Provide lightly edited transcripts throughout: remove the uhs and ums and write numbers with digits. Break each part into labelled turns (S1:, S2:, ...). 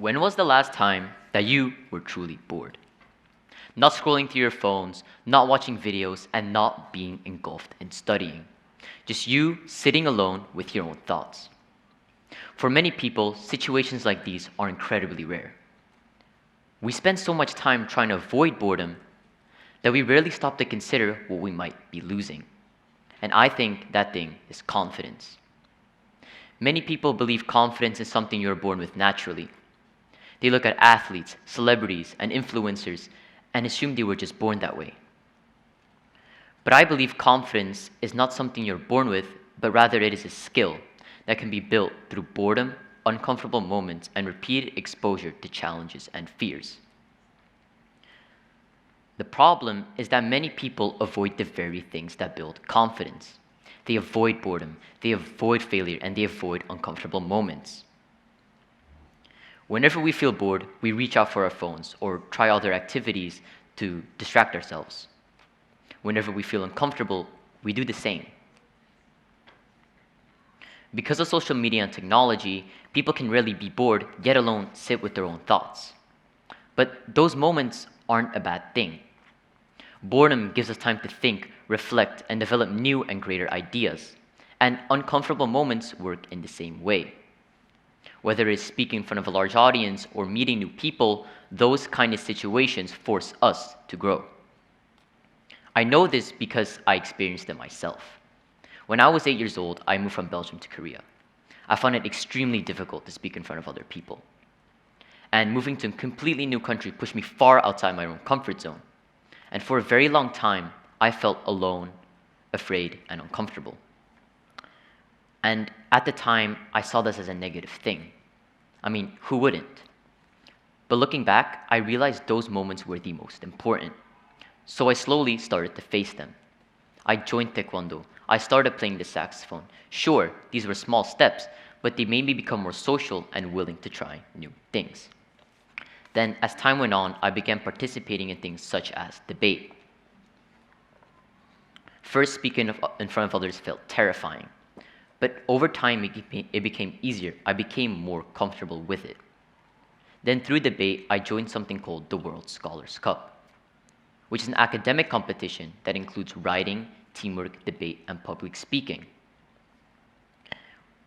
S1: When was the last time that you were truly bored? Not scrolling through your phones, not watching videos, and not being engulfed in studying. Just you sitting alone with your own thoughts. For many people, situations like these are incredibly rare. We spend so much time trying to avoid boredom that we rarely stop to consider what we might be losing. And I think that thing is confidence. Many people believe confidence is something you're born with naturally. They look at athletes, celebrities, and influencers and assume they were just born that way. But I believe confidence is not something you're born with, but rather it is a skill that can be built through boredom, uncomfortable moments, and repeated exposure to challenges and fears. The problem is that many people avoid the very things that build confidence. They avoid boredom, they avoid failure, and they avoid uncomfortable moments. Whenever we feel bored, we reach out for our phones or try other activities to distract ourselves. Whenever we feel uncomfortable, we do the same. Because of social media and technology, people can rarely be bored, yet alone sit with their own thoughts. But those moments aren't a bad thing. Boredom gives us time to think, reflect, and develop new and greater ideas. And uncomfortable moments work in the same way. Whether it's speaking in front of a large audience or meeting new people, those kind of situations force us to grow. I know this because I experienced it myself. When I was 8 years old, I moved from Belgium to Korea. I found it extremely difficult to speak in front of other people. And moving to a completely new country pushed me far outside my own comfort zone. And for a very long time, I felt alone, afraid, and uncomfortable. And at the time, I saw this as a negative thing. I mean, who wouldn't? But looking back, I realized those moments were the most important. So I slowly started to face them. I joined Taekwondo. I started playing the saxophone. Sure, these were small steps, but they made me become more social and willing to try new things. Then, as time went on, I began participating in things such as debate. First, speaking in front of others felt terrifying. But over time, it became easier. I became more comfortable with it. Then through debate, I joined something called the World Scholars Cup, which is an academic competition that includes writing, teamwork, debate, and public speaking.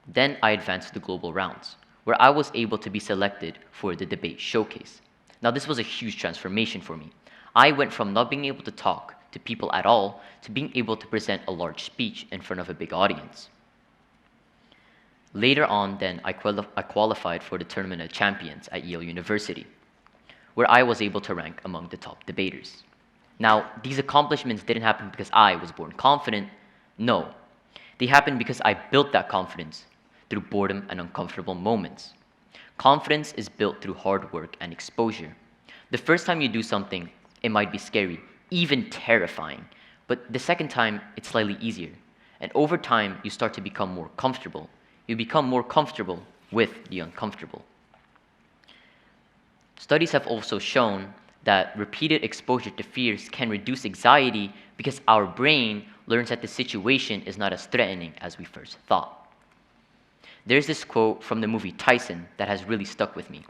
S1: Then I advanced to the global rounds, where I was able to be selected for the debate showcase. Now this was a huge transformation for me. I went from not being able to talk to people at all to being able to present a large speech in front of a big audience. Later on, then, I qualified for the Tournament of Champions at Yale University, where I was able to rank among the top debaters. Now, these accomplishments didn't happen because I was born confident. No, they happened because I built that confidence through boredom and uncomfortable moments. Confidence is built through hard work and exposure. The first time you do something, it might be scary, even terrifying, but the second time, it's slightly easier. And over time, you start to become more comfortable. You become more comfortable with the uncomfortable. Studies have also shown that repeated exposure to fears can reduce anxiety because our brain learns that the situation is not as threatening as we first thought. There's this quote from the movie Tyson that has really stuck with me.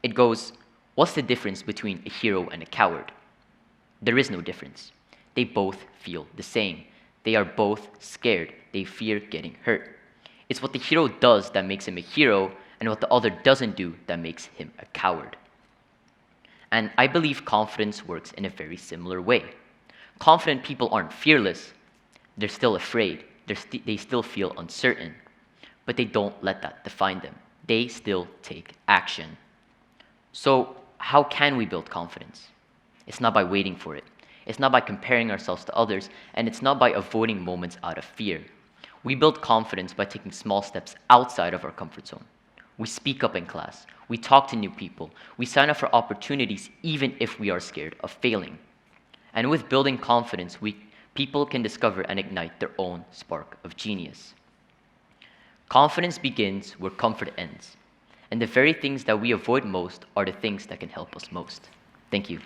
S1: It goes, "What's the difference between a hero and a coward?" There is no difference. They both feel the same. They are both scared. They fear getting hurt. It's what the hero does that makes him a hero, and what the other doesn't do that makes him a coward. And I believe confidence works in a very similar way. Confident people aren't fearless. They're still afraid. They still feel uncertain. But they don't let that define them. They still take action. So how can we build confidence? It's not by waiting for it. It's not by comparing ourselves to others, and it's not by avoiding moments out of fear. We build confidence by taking small steps outside of our comfort zone. We speak up in class. We talk to new people. We sign up for opportunities even if we are scared of failing. And with building confidence, people can discover and ignite their own spark of genius. Confidence begins where comfort ends. And the very things that we avoid most are the things that can help us most. Thank you.